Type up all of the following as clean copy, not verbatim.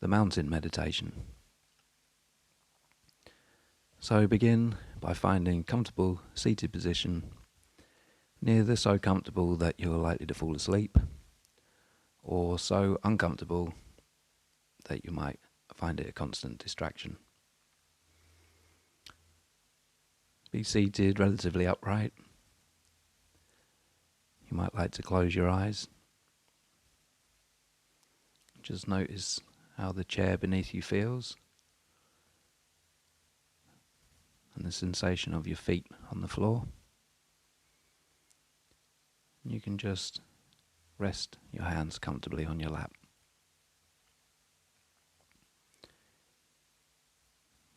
the mountain meditation. So begin by finding comfortable seated position, neither so comfortable that you're likely to fall asleep, or so uncomfortable that you might find it a constant distraction. Be seated relatively upright. You might like to close your eyes. Just notice how the chair beneath you feels and the sensation of your feet on the floor. You can just rest your hands comfortably on your lap.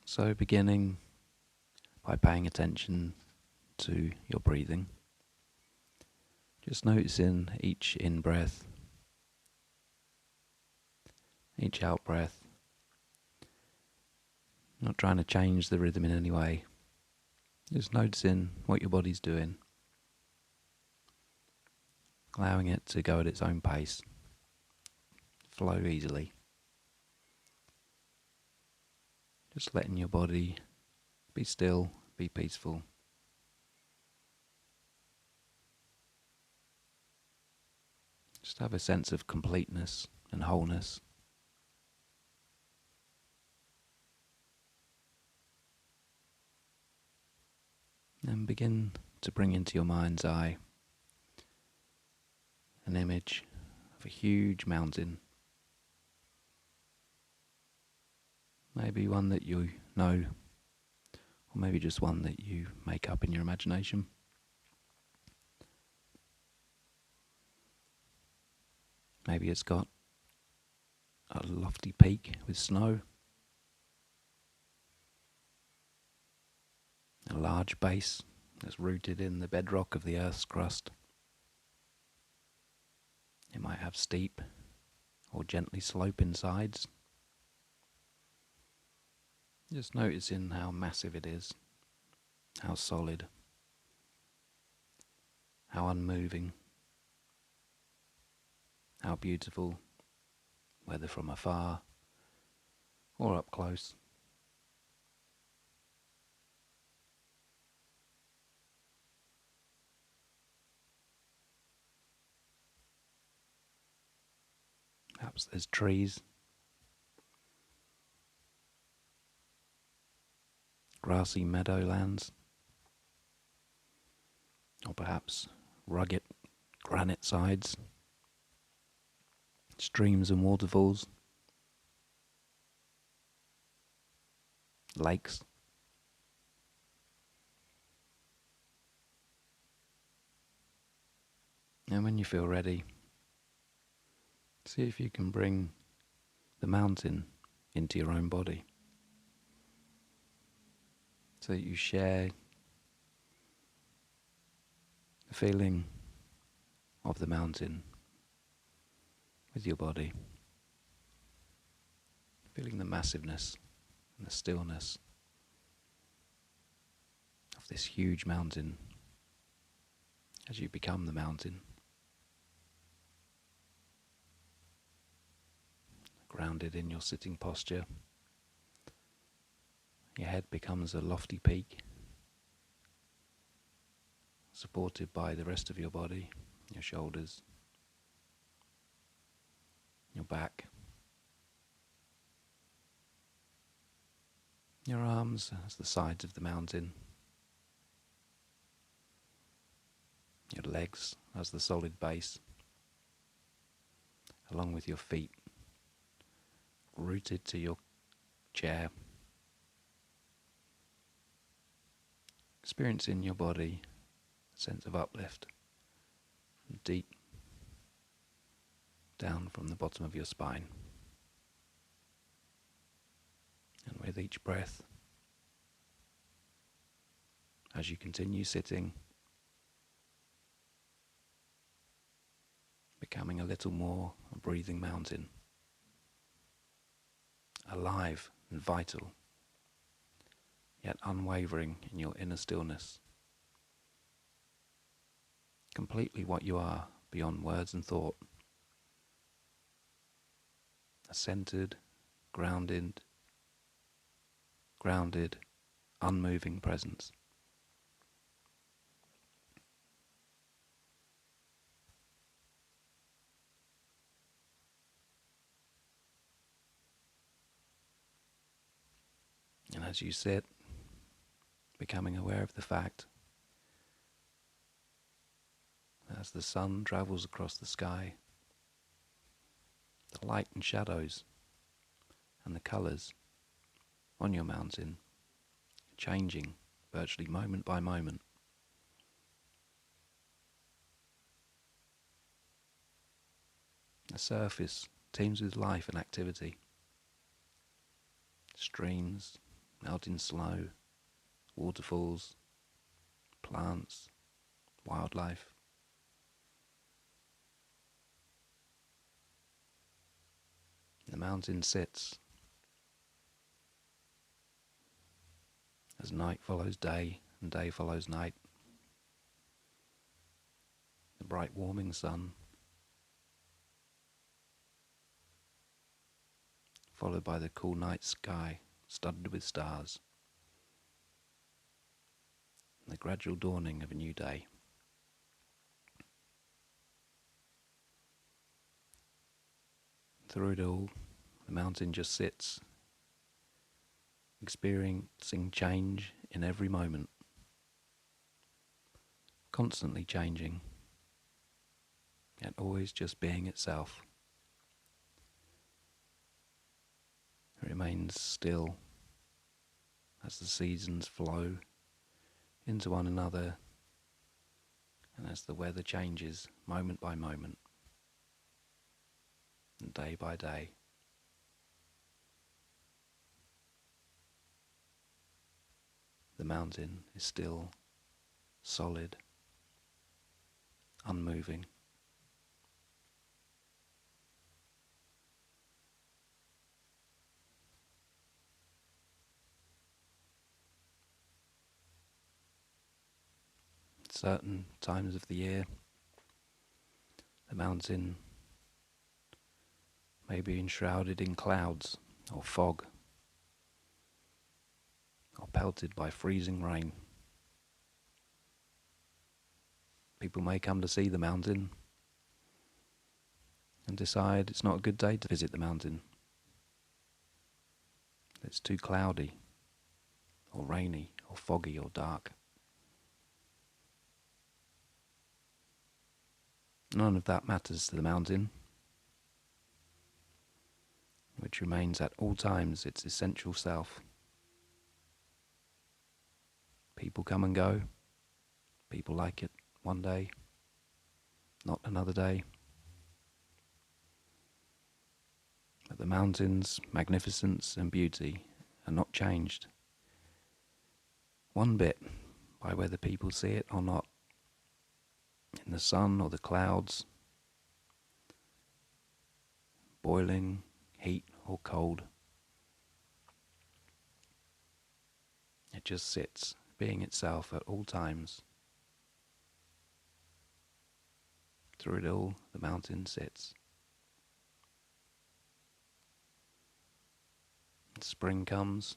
So beginning by paying attention to your breathing, just noticing each in-breath, each out-breath, not trying to change the rhythm in any way, just noticing what your body's doing, allowing it to go at its own pace, flow easily. Just letting your body be still, be peaceful. Just have a sense of completeness and wholeness. And begin to bring into your mind's eye an image of a huge mountain. Maybe one that you know, or maybe just one that you make up in your imagination. Maybe it's got a lofty peak with snow, a large base that's rooted in the bedrock of the Earth's crust. It might have steep or gently sloping sides. Just noticing how massive it is, how solid, how unmoving, how beautiful, whether from afar or up close. Perhaps there's trees, grassy meadowlands, or perhaps rugged granite sides, streams and waterfalls, lakes. And when you feel ready, see if you can bring the mountain into your own body, so that you share the feeling of the mountain with your body, feeling the massiveness and the stillness of this huge mountain as you become the mountain. Grounded in your sitting posture, your head becomes a lofty peak, supported by the rest of your body, your shoulders, your back, your arms as the sides of the mountain, your legs as the solid base, along with your feet rooted to your chair, experiencing your body a sense of uplift from deep down from the bottom of your spine. And with each breath, as you continue sitting, becoming a little more a breathing mountain, alive and vital, yet unwavering in your inner stillness, completely what you are beyond words and thought, a centered, grounded, unmoving presence. And as you sit, becoming aware of the fact, as the sun travels across the sky, the light and shadows and the colours on your mountain changing virtually moment by moment. The surface teems with life and activity. Streams, melting snow, waterfalls, plants, wildlife. The mountain sits as night follows day and day follows night. The bright warming sun, followed by the cool night sky studded with stars, and the gradual dawning of a new day. Through it all, the mountain just sits, experiencing change in every moment, constantly changing, yet always just being itself. It remains still as the seasons flow into one another and as the weather changes moment by moment and day by day. The mountain is still solid, unmoving. At certain times of the year, the mountain may be enshrouded in clouds or fog, or pelted by freezing rain. People may come to see the mountain and decide it's not a good day to visit the mountain. It's too cloudy, or rainy, or foggy, or dark. None of that matters to the mountain, which remains at all times its essential self. People come and go. People like it one day, not another day. But the mountain's magnificence and beauty are not changed one bit by whether people see it or not, in the sun or the clouds, boiling, heat or cold. It just sits, being itself at all times. Through it all, the mountain sits. Spring comes.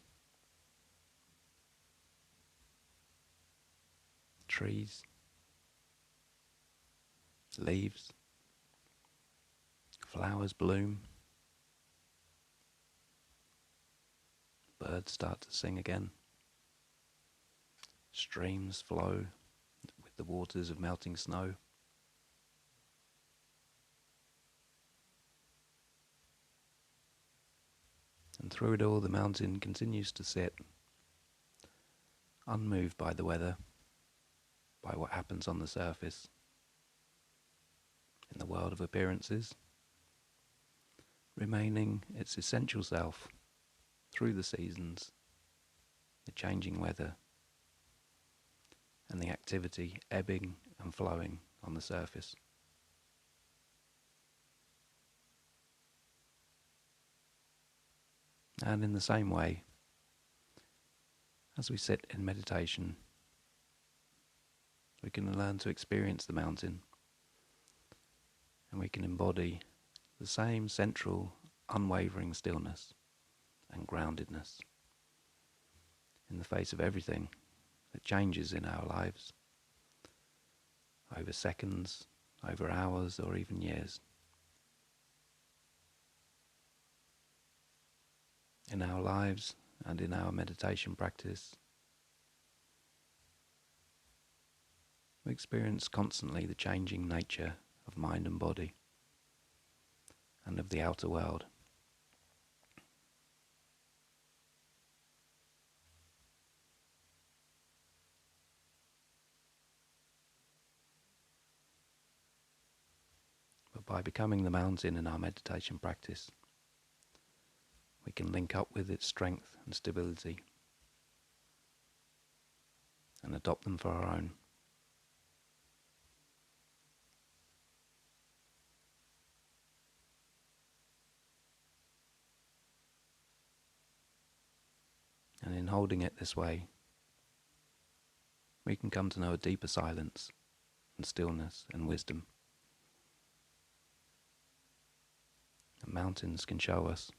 Trees, leaves, flowers bloom. Birds start to sing again. Streams flow with the waters of melting snow. And through it all, the mountain continues to sit, unmoved by the weather, by what happens on the surface, in the world of appearances, remaining its essential self through the seasons, the changing weather, and the activity ebbing and flowing on the surface. And in the same way, as we sit in meditation, we can learn to experience the mountain, and we can embody the same central, unwavering stillness and groundedness in the face of everything that changes in our lives over seconds, over hours, or even years. In our lives and in our meditation practice, we experience constantly the changing nature of mind and body and of the outer world. But by becoming the mountain in our meditation practice, we can link up with its strength and stability and adopt them for our own. And in holding it this way, we can come to know a deeper silence and stillness and wisdom that mountains can show us.